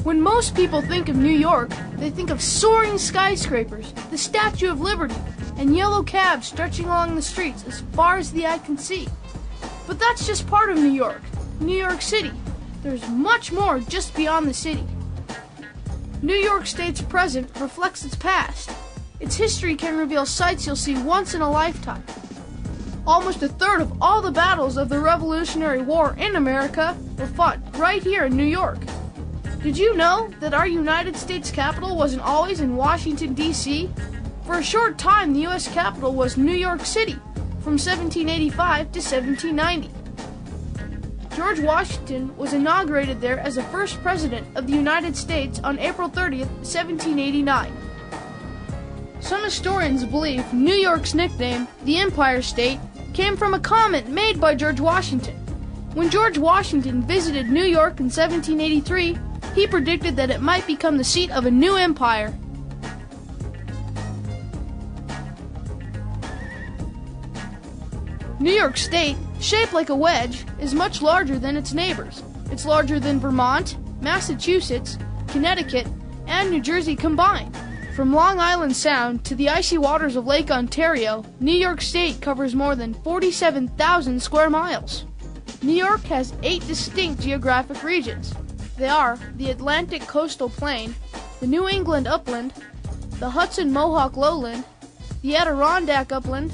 When most people think of New York, they think of soaring skyscrapers, the Statue of Liberty, and yellow cabs stretching along the streets as far as the eye can see. But that's just part of New York, New York City. There's much more just beyond the city. New York State's present reflects its past. Its history can reveal sights you'll see once in a lifetime. Almost a third of all the battles of the Revolutionary War in America were fought right here in New York. Did you know that our United States Capitol wasn't always in Washington, D.C.? For a short time, the U.S. Capitol was New York City, from 1785 to 1790. George Washington was inaugurated there as the first president of the United States on April 30th, 1789. Some historians believe New York's nickname, the Empire State, came from a comment made by George Washington. When George Washington visited New York in 1783, he predicted that it might become the seat of a new empire. New York State, shaped like a wedge, is much larger than its neighbors. It's larger than Vermont, Massachusetts, Connecticut, and New Jersey combined. From Long Island Sound to the icy waters of Lake Ontario, New York State covers more than 47,000 square miles. New York has 8 distinct geographic regions. They are the Atlantic Coastal Plain, the New England Upland, the Hudson Mohawk Lowland, the Adirondack Upland,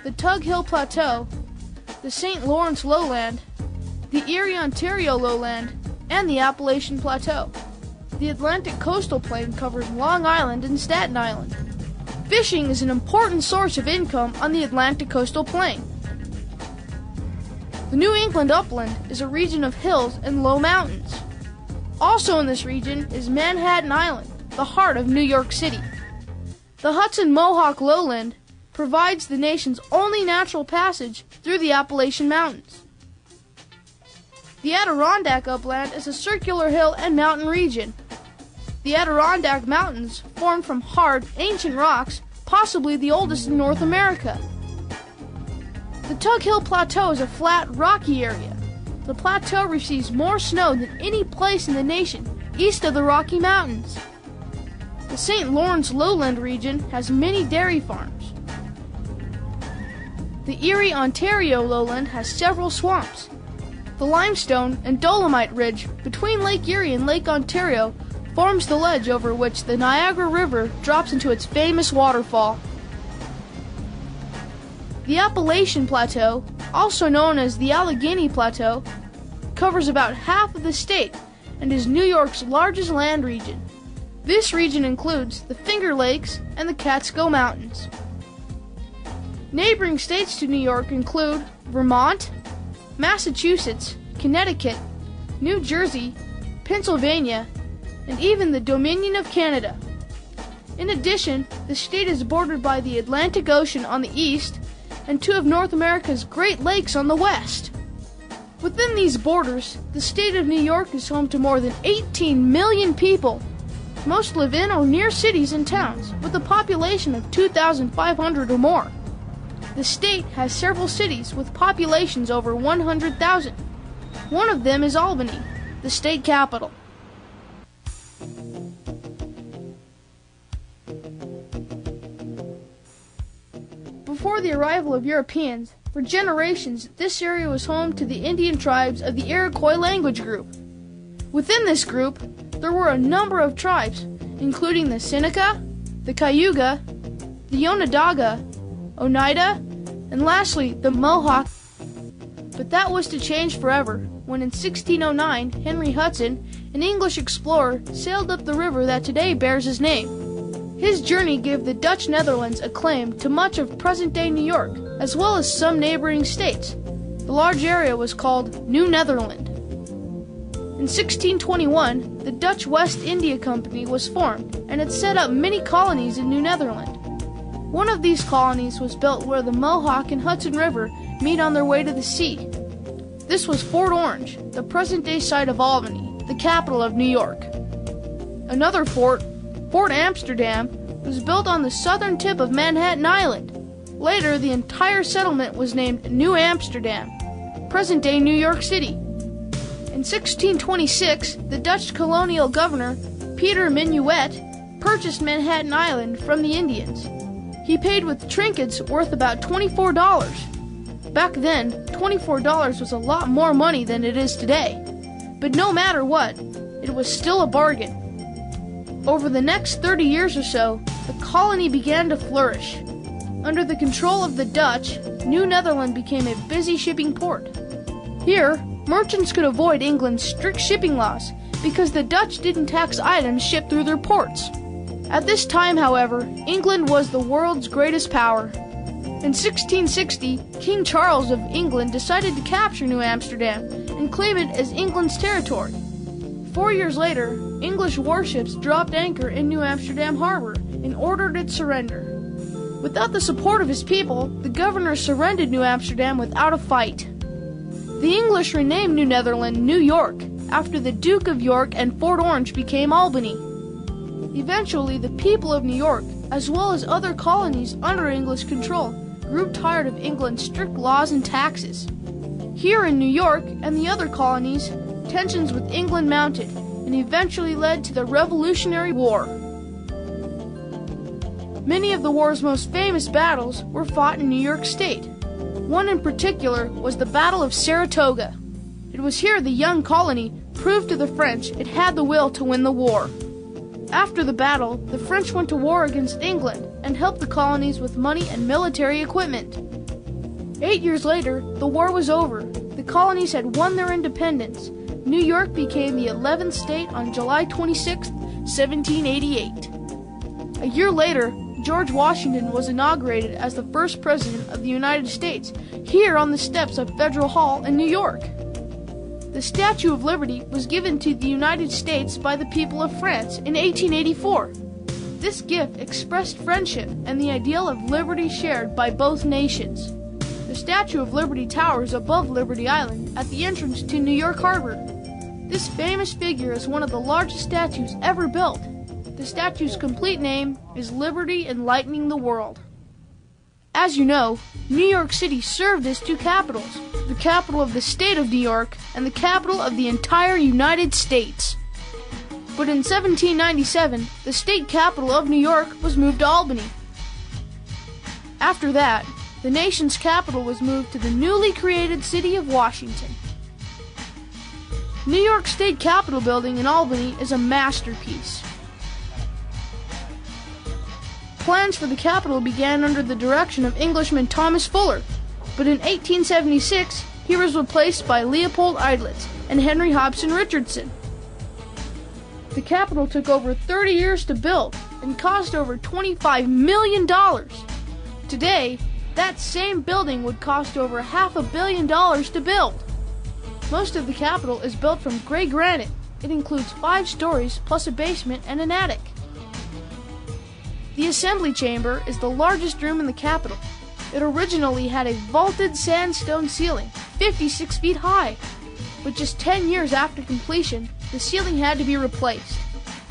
the Tug Hill Plateau, the St. Lawrence Lowland, the Erie Ontario Lowland, and the Appalachian Plateau. The Atlantic Coastal Plain covers Long Island and Staten Island. Fishing is an important source of income on the Atlantic Coastal Plain. The New England Upland is a region of hills and low mountains. Also in this region is Manhattan Island, the heart of New York City. The Hudson Mohawk Lowland provides the nation's only natural passage through the Appalachian Mountains. The Adirondack Upland is a circular hill and mountain region. The Adirondack Mountains formed from hard, ancient rocks, possibly the oldest in North America. The Tug Hill Plateau is a flat, rocky area. The plateau receives more snow than any place in the nation east of the Rocky Mountains. The St. Lawrence Lowland region has many dairy farms. The Erie, Ontario lowland has several swamps. The limestone and dolomite ridge between Lake Erie and Lake Ontario forms the ledge over which the Niagara River drops into its famous waterfall. The Appalachian Plateau, also known as the Allegheny Plateau, covers about half of the state and is New York's largest land region. This region includes the Finger Lakes and the Catskill Mountains. Neighboring states to New York include Vermont, Massachusetts, Connecticut, New Jersey, Pennsylvania, and even the Dominion of Canada. In addition, the state is bordered by the Atlantic Ocean on the east and 2 of North America's Great Lakes on the west. Within these borders, the state of New York is home to more than 18 million people. Most live in or near cities and towns, with a population of 2,500 or more. The state has several cities with populations over 100,000. One of them is Albany, the state capital. Before the arrival of Europeans, for generations, this area was home to the Indian tribes of the Iroquois language group. Within this group, there were a number of tribes, including the Seneca, the Cayuga, the Onondaga, Oneida, and lastly, the Mohawk. But that was to change forever when in 1609, Henry Hudson, an English explorer, sailed up the river that today bears his name. His journey gave the Dutch Netherlands a claim to much of present-day New York, as well as some neighboring states. The large area was called New Netherland. In 1621, the Dutch West India Company was formed, and it set up many colonies in New Netherland. One of these colonies was built where the Mohawk and Hudson River meet on their way to the sea. This was Fort Orange, the present-day site of Albany, the capital of New York. Another fort, Fort Amsterdam, was built on the southern tip of Manhattan Island. Later, the entire settlement was named New Amsterdam, present-day New York City. In In 1626, the Dutch colonial governor, Peter Minuet, purchased Manhattan Island from the Indians. He paid with trinkets worth about $24. Back then, $24 was a lot more money than it is today. But no matter what, it was still a bargain. Over the next 30 years or so, the colony began to flourish. Under the control of the Dutch, New Netherland became a busy shipping port. Here, merchants could avoid England's strict shipping laws because the Dutch didn't tax items shipped through their ports. At this time, however, England was the world's greatest power. In 1660, King Charles of England decided to capture New Amsterdam and claim it as England's territory. 4 years later, English warships dropped anchor in New Amsterdam harbor and ordered its surrender. Without the support of his people, the governor surrendered New Amsterdam without a fight. The English renamed New Netherland New York after the Duke of York, and Fort Orange became Albany. Eventually, the people of New York, as well as other colonies under English control, grew tired of England's strict laws and taxes. Here in New York and the other colonies, tensions with England mounted and eventually led to the Revolutionary War. Many of the war's most famous battles were fought in New York State. One in particular was the Battle of Saratoga. It was here the young colony proved to the French it had the will to win the war. After the battle, the French went to war against England and helped the colonies with money and military equipment. 8 years later, the war was over. The colonies had won their independence. New York became the 11th state on July 26, 1788. A year later, George Washington was inaugurated as the first president of the United States, here on the steps of Federal Hall in New York. The Statue of Liberty was given to the United States by the people of France in 1884. This gift expressed friendship and the ideal of liberty shared by both nations. The Statue of Liberty towers above Liberty Island at the entrance to New York Harbor. This famous figure is one of the largest statues ever built. The statue's complete name is Liberty Enlightening the World. As you know, New York City served as two capitals, the capital of the state of New York and the capital of the entire United States. But in 1797, the state capital of New York was moved to Albany. After that, the nation's capital was moved to the newly created city of Washington. New York State Capitol building in Albany is a masterpiece. Plans for the Capitol began under the direction of Englishman Thomas Fuller, but in 1876 he was replaced by Leopold Eidlitz and Henry Hobson Richardson. The Capitol took over 30 years to build and cost over $25 million. Today, that same building would cost over $500 million to build. Most of the Capitol is built from gray granite. It includes 5 stories plus a basement and an attic. The Assembly Chamber is the largest room in the Capitol. It originally had a vaulted sandstone ceiling, 56 feet high. But just 10 years after completion, the ceiling had to be replaced.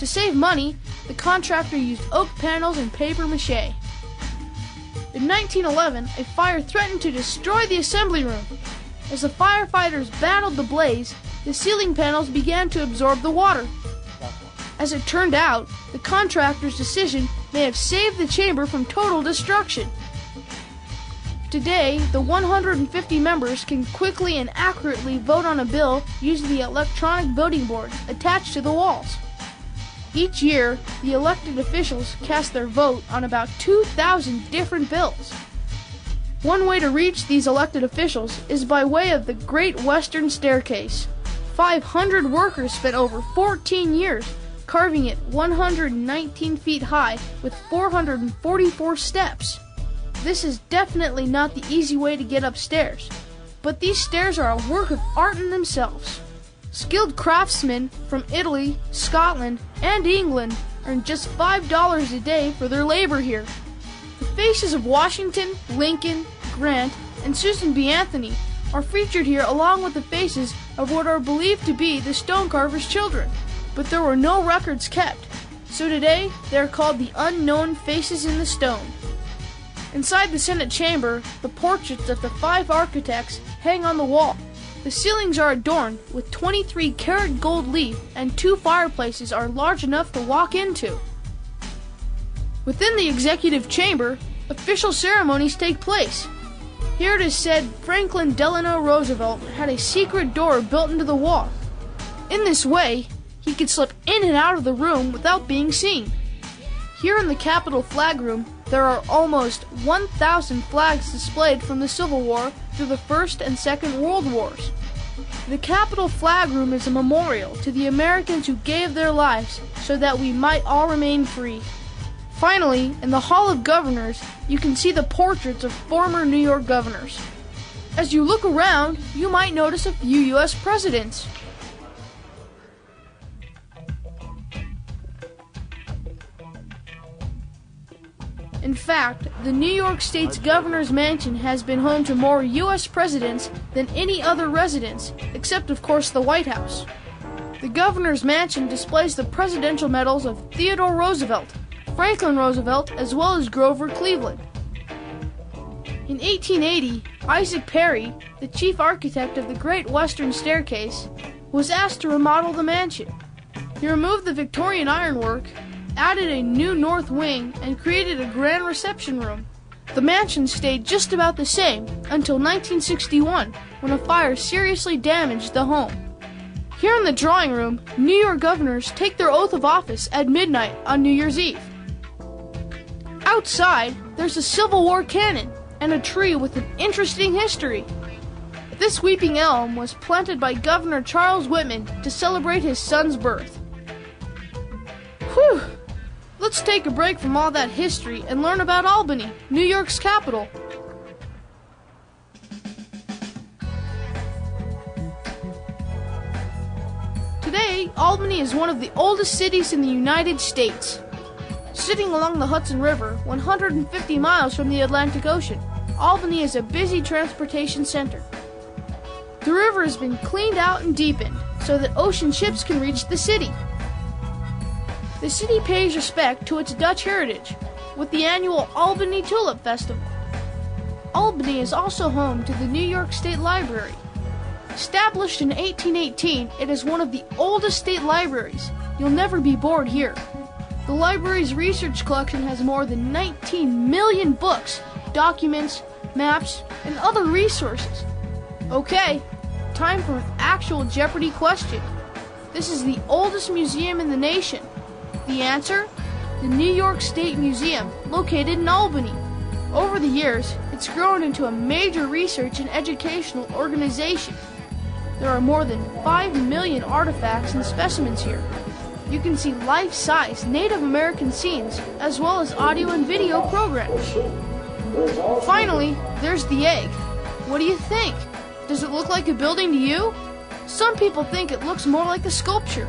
To save money, the contractor used oak panels and paper mache. In 1911, a fire threatened to destroy the assembly room. As the firefighters battled the blaze, the ceiling panels began to absorb the water. As it turned out, the contractor's decision may have saved the chamber from total destruction. Today, the 150 members can quickly and accurately vote on a bill using the electronic voting board attached to the walls. Each year, the elected officials cast their vote on about 2,000 different bills. One way to reach these elected officials is by way of the Great Western Staircase. 500 workers spent over 14 years carving it 119 feet high with 444 steps. This is definitely not the easy way to get upstairs, but these stairs are a work of art in themselves. Skilled craftsmen from Italy, Scotland, and England earn just $5 a day for their labor here. The faces of Washington, Lincoln, Grant, and Susan B. Anthony are featured here along with the faces of what are believed to be the stonecarver's children. But there were no records kept, so today they are called the unknown faces in the stone. Inside the Senate chamber, the portraits of the 5 architects hang on the wall. The ceilings are adorned with 23-karat gold leaf, and 2 fireplaces are large enough to walk into. Within the executive chamber, official ceremonies take place. Here it is said Franklin Delano Roosevelt had a secret door built into the wall. In this way, he could slip in and out of the room without being seen. Here in the Capitol Flag Room, there are almost 1,000 flags displayed from the Civil War through the First and Second World Wars. The Capitol Flag Room is a memorial to the Americans who gave their lives so that we might all remain free. Finally, in the Hall of Governors, you can see the portraits of former New York governors. As you look around, you might notice a few U.S. presidents. In fact, the New York State's governor's mansion has been home to more U.S. presidents than any other residence, except of course the White House. The governor's mansion displays the presidential medals of Theodore Roosevelt, Franklin Roosevelt, as well as Grover Cleveland. In 1880, Isaac Perry, the chief architect of the Great Western Staircase, was asked to remodel the mansion. He removed the Victorian ironwork, added a new north wing, and created a grand reception room. The mansion stayed just about the same until 1961, when a fire seriously damaged the home. Here in the drawing room, New York governors take their oath of office at midnight on New Year's Eve. Outside, there's a Civil War cannon and a tree with an interesting history. This weeping elm was planted by Governor Charles Whitman to celebrate his son's birth. Whew! Let's take a break from all that history and learn about Albany, New York's capital. Today, Albany is one of the oldest cities in the United States. Sitting along the Hudson River, 150 miles from the Atlantic Ocean, Albany is a busy transportation center. The river has been cleaned out and deepened so that ocean ships can reach the city. The city pays respect to its Dutch heritage with the annual Albany Tulip Festival. Albany is also home to the New York State Library. Established in 1818, it is one of the oldest state libraries. You'll never be bored here. The library's research collection has more than 19 million books, documents, maps, and other resources. Okay, time for an actual Jeopardy question. This is the oldest museum in the nation. The answer? The New York State Museum, located in Albany. Over the years, it's grown into a major research and educational organization. There are more than 5 million artifacts and specimens here. You can see life-size Native American scenes, as well as audio and video programs. Finally, there's the egg. What do you think? Does it look like a building to you? Some people think it looks more like a sculpture.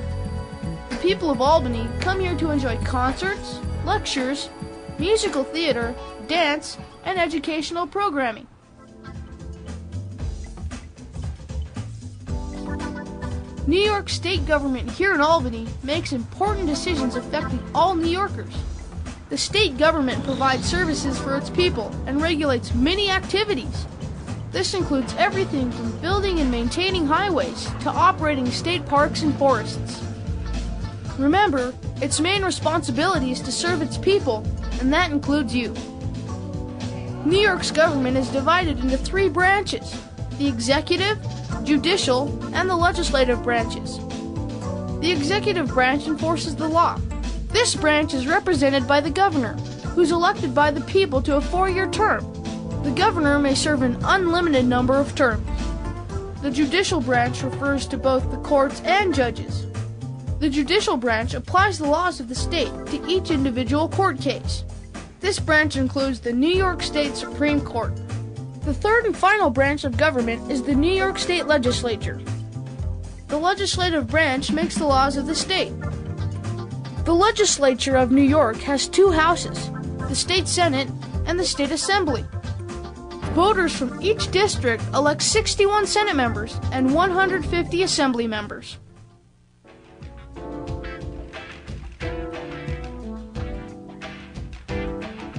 The people of Albany come here to enjoy concerts, lectures, musical theater, dance, and educational programming. New York State government here in Albany makes important decisions affecting all New Yorkers. The state government provides services for its people and regulates many activities. This includes everything from building and maintaining highways to operating state parks and forests. Remember, its main responsibility is to serve its people, and that includes you. New York's government is divided into 3 branches: the executive, judicial, and the legislative branches. The executive branch enforces the law. This branch is represented by the governor, who's elected by the people to a 4-year term. The governor may serve an unlimited number of terms. The judicial branch refers to both the courts and judges. The judicial branch applies the laws of the state to each individual court case. This branch includes the New York State Supreme Court. The third and final branch of government is the New York State Legislature. The legislative branch makes the laws of the state. The legislature of New York has 2 houses, the State Senate and the State Assembly. Voters from each district elect 61 Senate members and 150 Assembly members.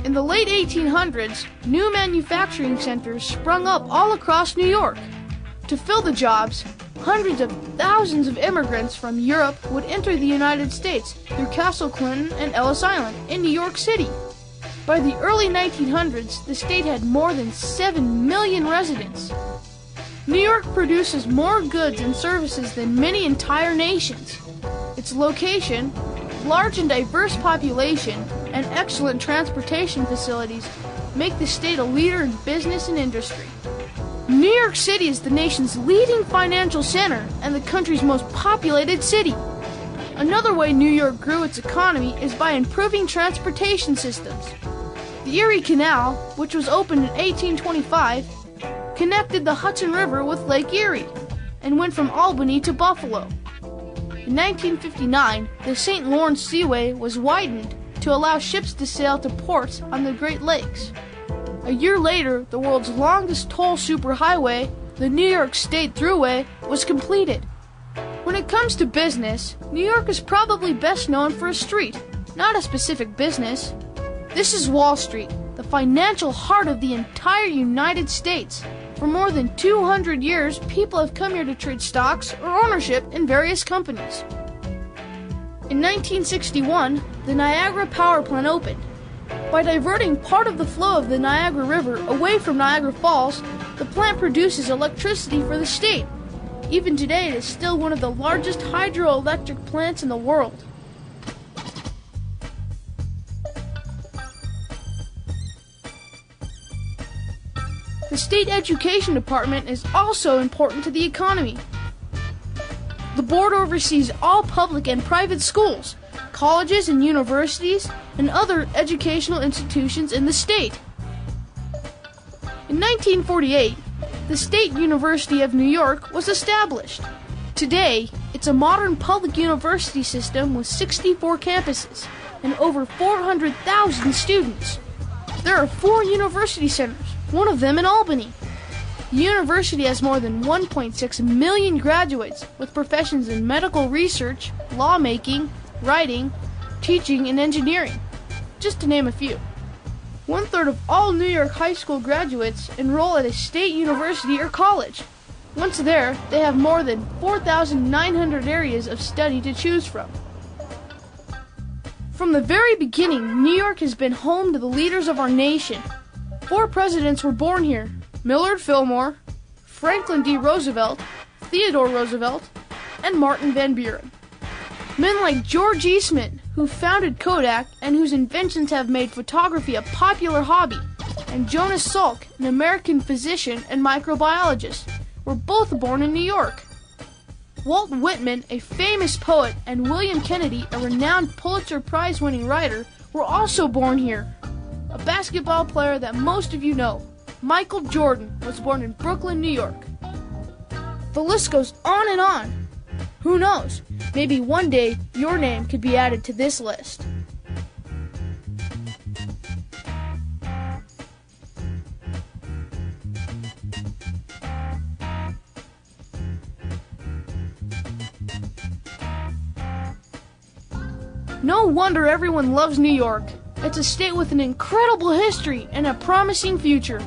In the late 1800s, new manufacturing centers sprung up all across New York. To fill the jobs, hundreds of thousands of immigrants from Europe would enter the United States through Castle Clinton and Ellis Island in New York City. By the early 1900s, the state had more than 7 million residents. New York produces more goods and services than many entire nations. Its location, large and diverse population, and excellent transportation facilities make the state a leader in business and industry. New York City is the nation's leading financial center and the country's most populated city. Another way New York grew its economy is by improving transportation systems. The Erie Canal, which was opened in 1825, connected the Hudson River with Lake Erie and went from Albany to Buffalo. In 1959, the St. Lawrence Seaway was widened to allow ships to sail to ports on the Great Lakes. A year later, the world's longest toll superhighway, the New York State Thruway, was completed. When it comes to business, New York is probably best known for a street, not a specific business. This is Wall Street, the financial heart of the entire United States. For more than 200 years, people have come here to trade stocks or ownership in various companies. In 1961, the Niagara Power Plant opened. By diverting part of the flow of the Niagara River away from Niagara Falls, the plant produces electricity for the state. Even today, it is still one of the largest hydroelectric plants in the world. The state education department is also important to the economy. The board oversees all public and private schools, colleges and universities, and other educational institutions in the state. In 1948, the State University of New York was established. Today, it's a modern public university system with 64 campuses and over 400,000 students. There are 4 university centers, one of them in Albany. The university has more than 1.6 million graduates with professions in medical research, lawmaking, writing, teaching, and engineering, just to name a few. 1/3 of all New York high school graduates enroll at a state university or college. Once there, they have more than 4,900 areas of study to choose from. From the very beginning, New York has been home to the leaders of our nation. 4 presidents were born here: Millard Fillmore, Franklin D. Roosevelt, Theodore Roosevelt, and Martin Van Buren. Men like George Eastman, who founded Kodak and whose inventions have made photography a popular hobby, and Jonas Salk, an American physician and microbiologist, were both born in New York. Walt Whitman, a famous poet, and William Kennedy, a renowned Pulitzer Prize-winning writer, were also born here. A basketball player that most of you know, Michael Jordan, was born in Brooklyn, New York. The list goes on and on. Who knows? Maybe one day your name could be added to this list. No wonder everyone loves New York. It's a state with an incredible history and a promising future.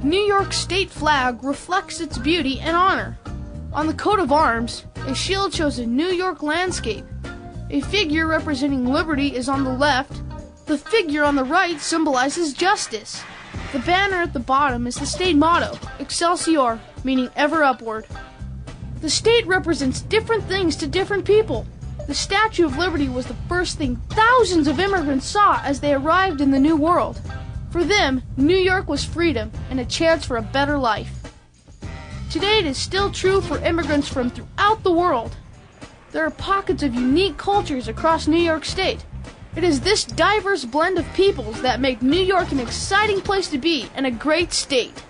New York's state flag reflects its beauty and honor. On the coat of arms, a shield shows a New York landscape. A figure representing liberty is on the left. The figure on the right symbolizes justice. The banner at the bottom is the state motto, Excelsior, meaning ever upward. The state represents different things to different people. The Statue of Liberty was the first thing thousands of immigrants saw as they arrived in the New World. For them, New York was freedom and a chance for a better life. Today it is still true for immigrants from throughout the world. There are pockets of unique cultures across New York State. It is this diverse blend of peoples that make New York an exciting place to be and a great state.